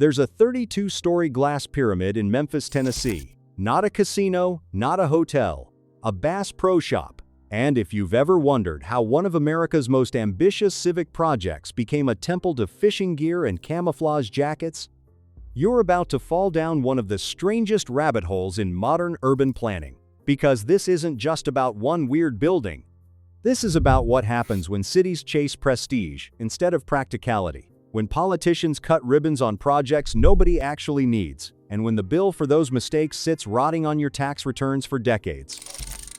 There's a 32-story glass pyramid in Memphis, Tennessee. Not a casino, not a hotel, a Bass Pro Shop. And if you've ever wondered how one of America's most ambitious civic projects became a temple to fishing gear and camouflage jackets, you're about to fall down one of the strangest rabbit holes in modern urban planning. Because this isn't just about one weird building. This is about what happens when cities chase prestige instead of practicality, when politicians cut ribbons on projects nobody actually needs, and when the bill for those mistakes sits rotting on your tax returns for decades.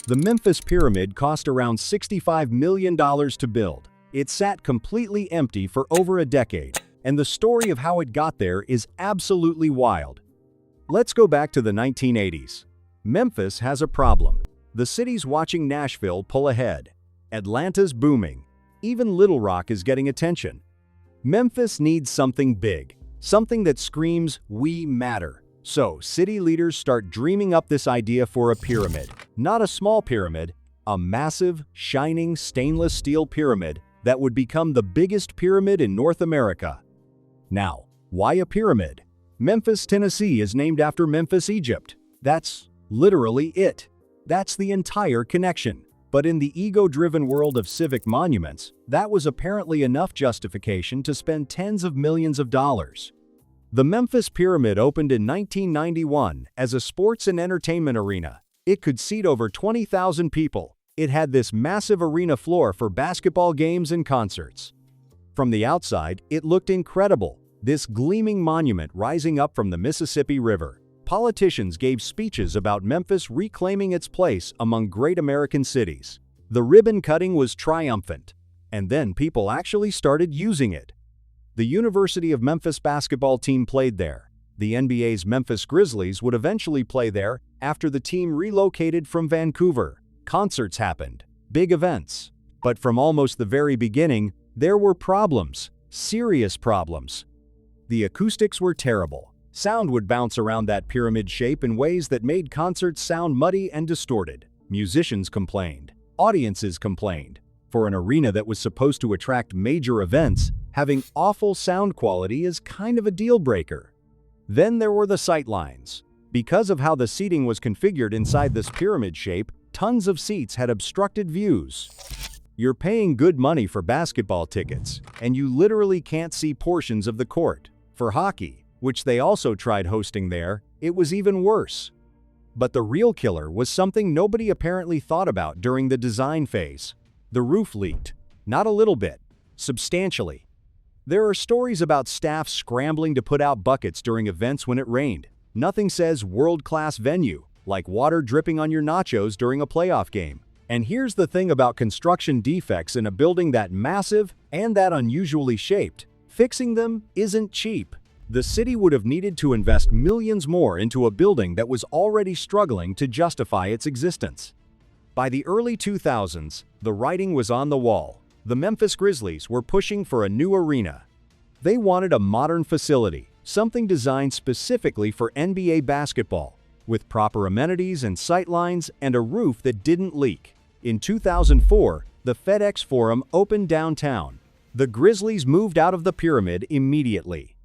The Memphis Pyramid cost around $65 million to build. It sat completely empty for over a decade, and the story of how it got there is absolutely wild. Let's go back to the 1980s. Memphis has a problem. The city's watching Nashville pull ahead. Atlanta's booming. Even Little Rock is getting attention. Memphis needs something big, something that screams, "We matter." So, city leaders start dreaming up this idea for a pyramid. Not a small pyramid, a massive, shining stainless steel pyramid that would become the biggest pyramid in North America. Now, why a pyramid? Memphis, Tennessee is named after Memphis, Egypt. That's literally it. That's the entire connection. But in the ego-driven world of civic monuments, that was apparently enough justification to spend tens of millions of dollars. The Memphis Pyramid opened in 1991 as a sports and entertainment arena. It could seat over 20,000 people. It had this massive arena floor for basketball games and concerts. From the outside, it looked incredible, this gleaming monument rising up from the Mississippi River. Politicians gave speeches about Memphis reclaiming its place among great American cities. The ribbon cutting was triumphant, and then people actually started using it. The University of Memphis basketball team played there. The NBA's Memphis Grizzlies would eventually play there after the team relocated from Vancouver. Concerts happened, big events. But from almost the very beginning, there were problems, serious problems. The acoustics were terrible. Sound would bounce around that pyramid shape in ways that made concerts sound muddy and distorted. Musicians complained. Audiences complained. For an arena that was supposed to attract major events, having awful sound quality is kind of a deal breaker. Then there were the sightlines. Because of how the seating was configured inside this pyramid shape, tons of seats had obstructed views. You're paying good money for basketball tickets, and you literally can't see portions of the court. For hockey, which they also tried hosting there, it was even worse. But the real killer was something nobody apparently thought about during the design phase. The roof leaked. Not a little bit. Substantially. There are stories about staff scrambling to put out buckets during events when it rained. Nothing says world-class venue like water dripping on your nachos during a playoff game. And here's the thing about construction defects in a building that massive and that unusually shaped. Fixing them isn't cheap. The city would have needed to invest millions more into a building that was already struggling to justify its existence. By the early 2000s, the writing was on the wall. The Memphis Grizzlies were pushing for a new arena. They wanted a modern facility, something designed specifically for NBA basketball, with proper amenities and sightlines and a roof that didn't leak. In 2004, the FedEx Forum opened downtown. The Grizzlies moved out of the pyramid immediately.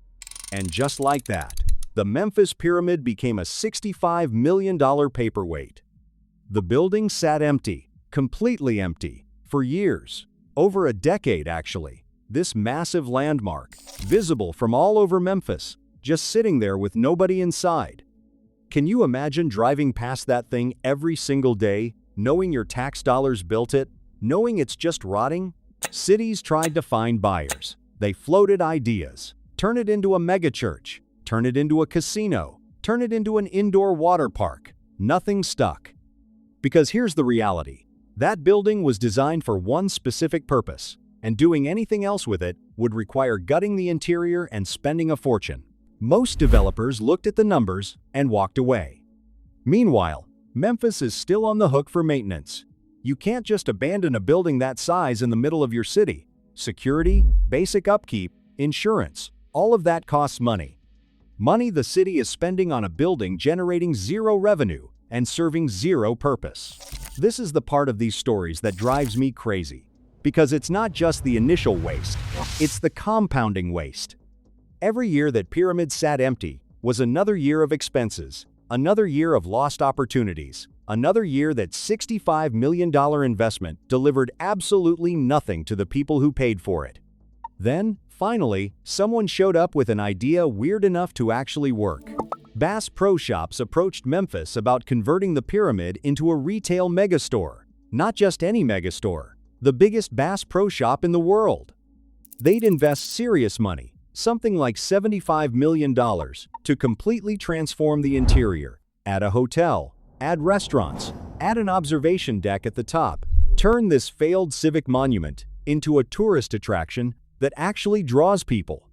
And just like that, the Memphis Pyramid became a $65 million paperweight. The building sat empty, completely empty, for years. Over a decade, actually. This massive landmark, visible from all over Memphis, just sitting there with nobody inside. Can you imagine driving past that thing every single day, knowing your tax dollars built it, knowing it's just rotting? Cities tried to find buyers. They floated ideas. Turn it into a megachurch. Turn it into a casino. Turn it into an indoor water park. Nothing stuck. Because here's the reality. That building was designed for one specific purpose, and doing anything else with it would require gutting the interior and spending a fortune. Most developers looked at the numbers and walked away. Meanwhile, Memphis is still on the hook for maintenance. You can't just abandon a building that size in the middle of your city. Security, basic upkeep, insurance, all of that costs money. Money the city is spending on a building generating zero revenue and serving zero purpose. This is the part of these stories that drives me crazy. Because it's not just the initial waste, it's the compounding waste. Every year that Pyramid sat empty was another year of expenses, another year of lost opportunities, another year that $65 million investment delivered absolutely nothing to the people who paid for it. Then, finally, someone showed up with an idea weird enough to actually work. Bass Pro Shops approached Memphis about converting the Pyramid into a retail megastore. Not just any megastore, the biggest Bass Pro Shop in the world. They'd invest serious money, something like $75 million, to completely transform the interior, add a hotel, add restaurants, add an observation deck at the top, turn this failed civic monument into a tourist attraction that actually draws people.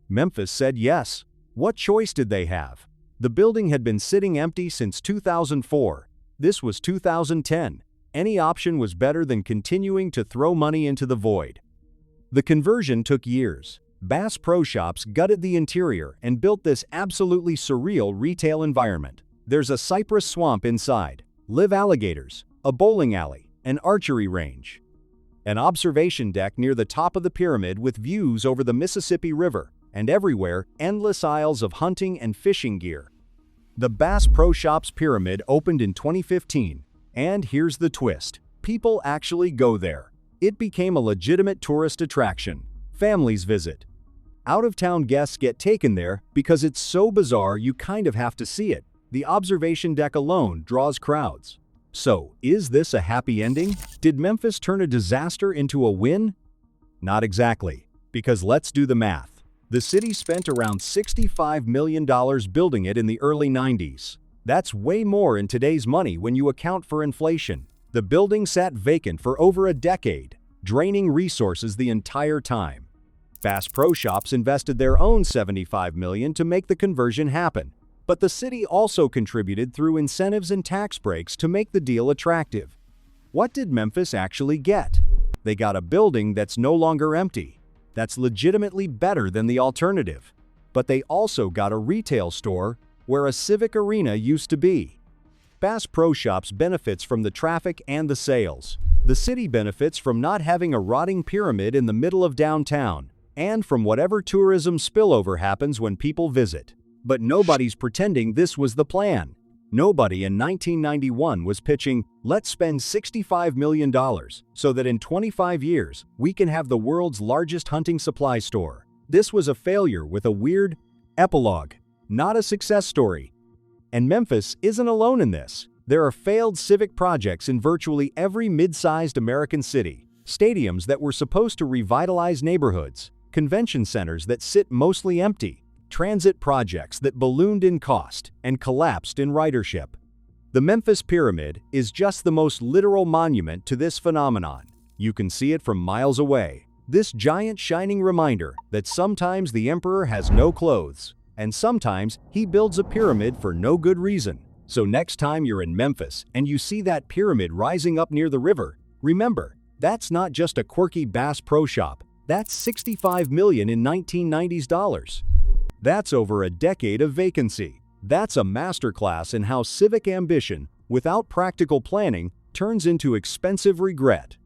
Memphis said yes. What choice did they have? The building had been sitting empty since 2004. This was 2010. Any option was better than continuing to throw money into the void. The conversion took years. Bass Pro Shops gutted the interior and built this absolutely surreal retail environment. There's a cypress swamp inside, live alligators, a bowling alley, an archery range, an observation deck near the top of the pyramid with views over the Mississippi River, and everywhere, endless aisles of hunting and fishing gear. The Bass Pro Shops Pyramid opened in 2015, and here's the twist. People actually go there. It became a legitimate tourist attraction. Families visit. Out-of-town guests get taken there because it's so bizarre you kind of have to see it. The observation deck alone draws crowds. So, is this a happy ending? Did Memphis turn a disaster into a win? Not exactly, because let's do the math. The city spent around $65 million building it in the early 90s. That's way more in today's money when you account for inflation. The building sat vacant for over a decade, draining resources the entire time. Bass Pro Shops invested their own $75 million to make the conversion happen, but the city also contributed through incentives and tax breaks to make the deal attractive. What did Memphis actually get? They got a building that's no longer empty. That's legitimately better than the alternative. But they also got a retail store where a civic arena used to be. Bass Pro Shops benefits from the traffic and the sales. The city benefits from not having a rotting pyramid in the middle of downtown, and from whatever tourism spillover happens when people visit. But nobody's pretending this was the plan. Nobody in 1991 was pitching, let's spend $65 million so that in 25 years we can have the world's largest hunting supply store. This was a failure with a weird epilogue, not a success story. And Memphis isn't alone in this. There are failed civic projects in virtually every mid-sized American city. Stadiums that were supposed to revitalize neighborhoods, convention centers that sit mostly empty, transit projects that ballooned in cost and collapsed in ridership. The Memphis Pyramid is just the most literal monument to this phenomenon. You can see it from miles away. This giant shining reminder that sometimes the emperor has no clothes, and sometimes he builds a pyramid for no good reason. So next time you're in Memphis and you see that pyramid rising up near the river, remember, that's not just a quirky Bass Pro Shop. That's $65 million in 1990s dollars. That's over a decade of vacancy. That's a masterclass in how civic ambition, without practical planning, turns into expensive regret.